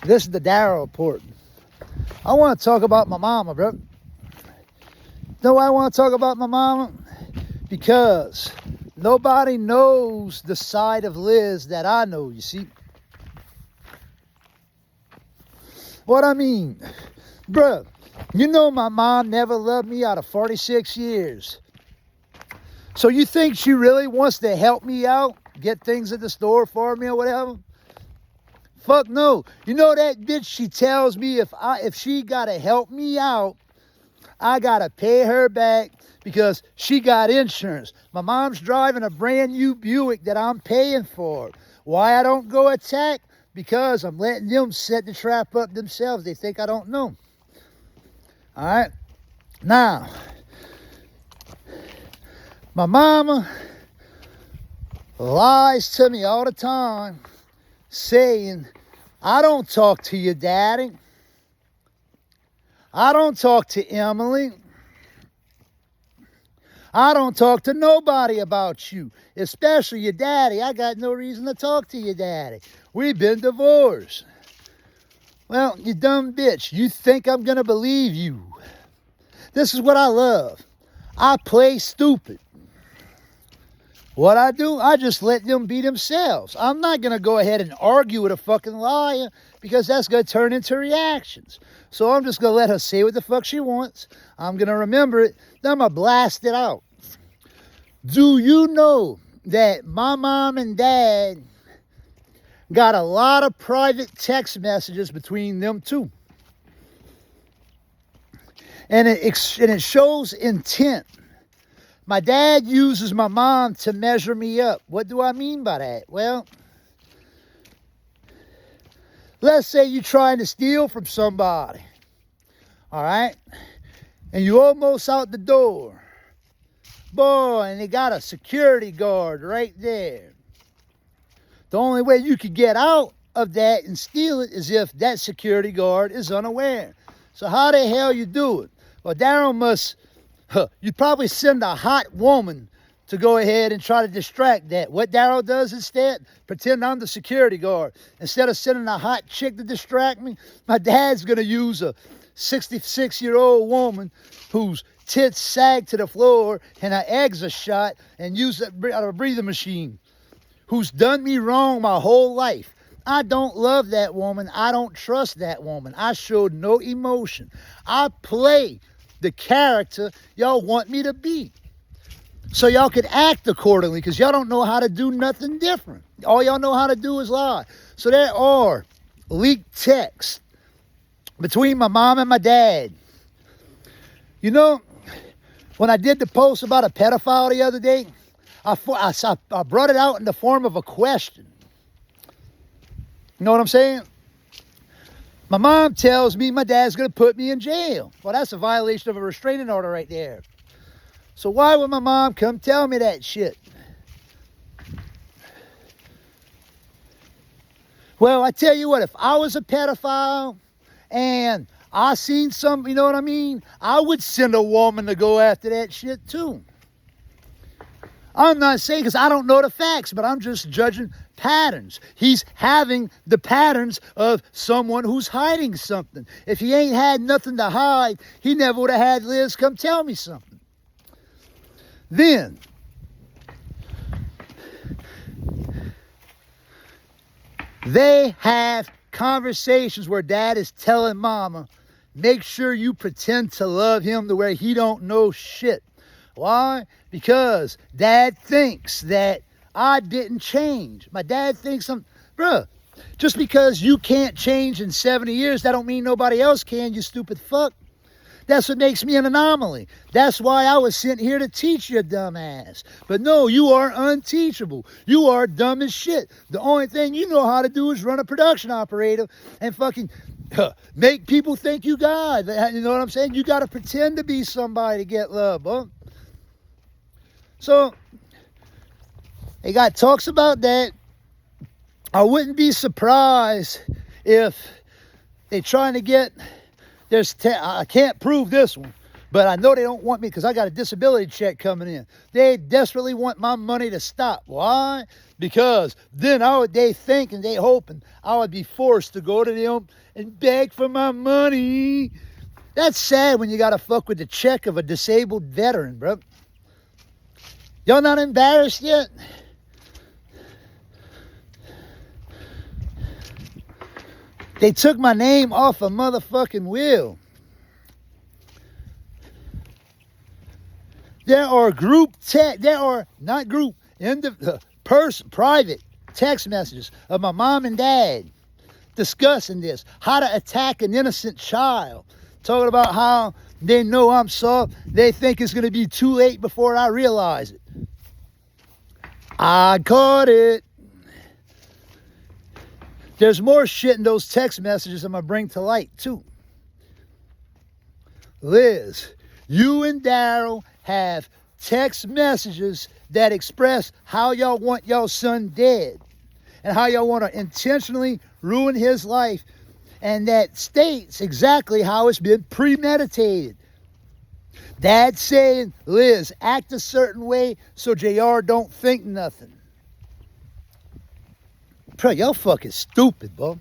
This is the Darryl report. I want to talk about my mama, bro. Know why I want to talk about my mama? Because nobody knows the side of Liz that I know, you see. What I mean, bro, you know my mom never loved me out of 46 years. So you think she really wants to help me out? Get things at the store for me or whatever? Fuck no. You know that bitch, she tells me if she gotta help me out, I gotta pay her back because she got insurance. My mom's driving a brand new Buick that I'm paying for. Why I don't go attack? Because I'm letting them set the trap up themselves. They think I don't know. All right. Now, my mama lies to me all the time, saying, I don't talk to your daddy. I don't talk to Emily. I don't talk to nobody about you, especially your daddy. I got no reason to talk to your daddy. We've been divorced. Well, you dumb bitch, you think I'm going to believe you. This is what I love. I play stupid. What I do, I just let them be themselves. I'm not going to go ahead and argue with a fucking liar because that's going to turn into reactions. So I'm just going to let her say what the fuck she wants. I'm going to remember it. Then I'm going to blast it out. Do you know that my mom and dad got a lot of private text messages between them two? And it shows intent. My dad uses my mom to measure me up. What do I mean by that? Well, let's say you're trying to steal from somebody. All right? And you almost out the door. Boy, and they got a security guard right there. The only way you could get out of that and steal it is if that security guard is unaware. So how the hell you do it? Well, Darryl must... you'd probably send a hot woman to go ahead and try to distract that. What Darryl does instead, pretend I'm the security guard. Instead of sending a hot chick to distract me, my dad's going to use a 66-year-old woman whose tits sag to the floor and her eggs are shot and use a breathing machine, who's done me wrong my whole life. I don't love that woman. I don't trust that woman. I showed no emotion. I play the character y'all want me to be, so y'all can act accordingly, because y'all don't know how to do nothing different. All y'all know how to do is lie. So there are leaked texts between my mom and my dad. You know, when I did the post about a pedophile the other day, I brought it out in the form of a question. You know what I'm saying? My mom tells me my dad's going to put me in jail. Well, that's a violation of a restraining order right there. So why would my mom come tell me that shit? Well, I tell you what, if I was a pedophile and I seen some, you know what I mean? I would send a woman to go after that shit too. I'm not saying, because I don't know the facts, but I'm just judging patterns. He's having the patterns of someone who's hiding something. If he ain't had nothing to hide, he never would have had Liz come tell me something. Then, they have conversations where dad is telling mama, make sure you pretend to love him to where he don't know shit. Why? Because dad thinks that I didn't change. My dad thinks bruh, just because you can't change in 70 years, that don't mean nobody else can, you stupid fuck. That's what makes me an anomaly. That's why I was sent here to teach you, dumbass. But no, you are unteachable. You are dumb as shit. The only thing you know how to do is run a production operator and fucking make people think you God. You know what I'm saying? You got to pretend to be somebody to get love, huh? So, they got talks about that. I wouldn't be surprised if they're trying to get, I can't prove this one, But I know they don't want me because I got a disability check coming in. They desperately want my money to stop. Why? Because then they think and they hoping I would be forced to go to them and beg for my money. That's sad when you got to fuck with the check of a disabled veteran, bro. Y'all not embarrassed yet? They took my name off a motherfucking will. There are private text messages of my mom and dad discussing this, how to attack an innocent child, talking about how they know I'm soft, they think it's going to be too late before I realize it. I caught it. There's more shit in those text messages I'm going to bring to light, too. Liz, you and Daryl have text messages that express how y'all want y'all son dead and how y'all want to intentionally ruin his life, and that states exactly how it's been premeditated. Dad saying, Liz, act a certain way so JR don't think nothing. Bro, y'all fucking stupid, bro.